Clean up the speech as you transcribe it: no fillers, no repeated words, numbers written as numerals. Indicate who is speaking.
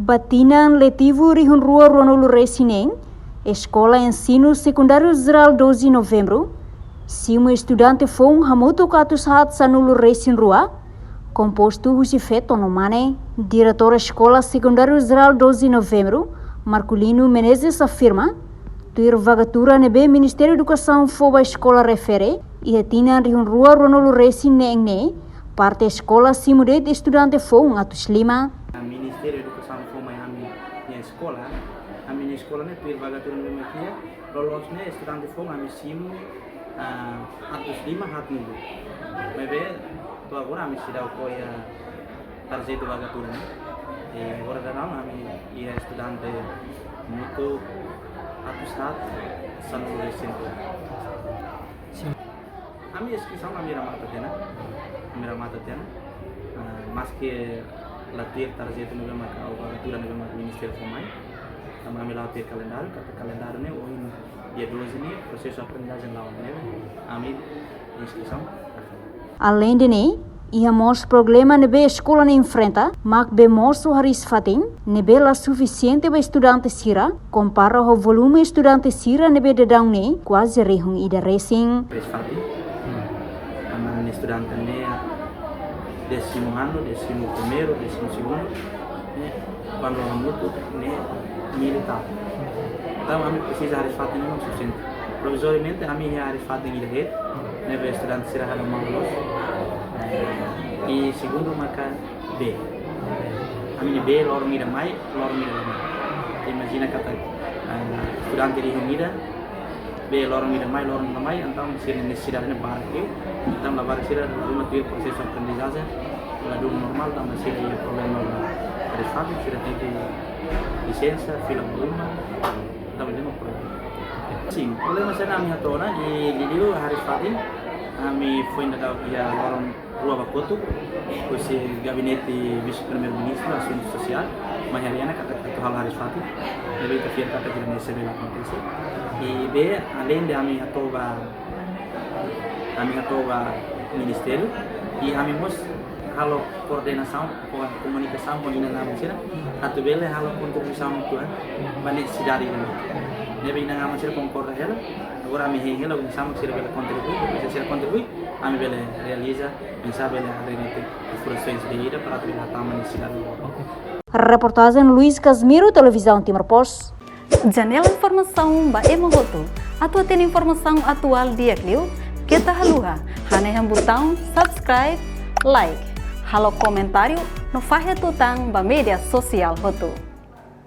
Speaker 1: Batinan letivo Rihun Rua Ronolo Resineng, Escola Ensino Secundário Geral 12 de Novembro, se um estudante for hamuto katus hat sanulu Resin Rua, composto Husifet Onomane, diretora Escola Secundário Geral 12 de Novembro, Marculino Menezes afirma, tuir vagatura nebe Ministério da Educação foba escola refere, e etinan Rihun Rua Ronolo Resin ne, parte escola simude de estudante for atus lima.
Speaker 2: Ministério da Educação foi minha escola, a minha escola né tuir vagatura nebe makia, lolos né estudante for a simu atus lima hat nulu. Mebe tu agora a sida apoia tarjeta vagatura né. E agora não a ia estudante muito atus hat sanulu recente. A minha inscrição a minha mata tena, mas que latih tarjeta nebe maka au vagatura nebe maka Ministério foi mais. Kami latih kalendário, kata kalendário né hoje dia 12 ini proses aprendizagem lá né, a minha inscrição.
Speaker 1: Além de ne, íamos problema nebe escola ne enfrenta, mak bemos o haris fatin, nebe la suficiente ba estudante sira, compara o volume estudante sira nebe dedang ne, quase rehung ida racing.
Speaker 2: Haris fatin, ama estudante ne, 10º ano, 11º, 12º, né, quando a muito ne militar. Então a minha precisa haris fatin não suficiente. Provisoriamente a minha haris fatin ida rede, nebe estudante sira halo malos. E segundo maka B. A minha B lor mira mai, lor mira mai. Imagina kata estudante di Humida, B lor mira mai, então se necessidade ne barra eu, então la barra sira uma tuir processo aprendizagem, la do normal, então se ele problema haris fatin, sira tem que licença, fila volume, então ele não problema. Sim, problema saya minha tona e lidio haris fatin, kami foi na dia lorong Rua Bakoto, esse gabinete vice-primeiro-ministro, assunto social, Mahariana kata hal haris fatin, lebih terfiar kata kita necessário acontecer. E B, além de kami atoba ministério, e kami mos halo koordinação, komunikasi com ina namun sira, atau bele halo kontribusi tuan, banyak sidari ini. Lebih ina namun sira concorda hela, agora kami hengela sama sira bele kontribusi, bisa sira kontribusi, kami bele realiza, bisa bele adrenete frustrações de ida para terminar taman sidari.
Speaker 1: Reportagem Luiz Casimiro, Televisão Timor Post.
Speaker 3: Janela informação ba emogoto. Atua tem informação atual dia kliu, kita haluha, haneham botão subscribe, like, halo comentário no faixa tutang ba media sosial hoto.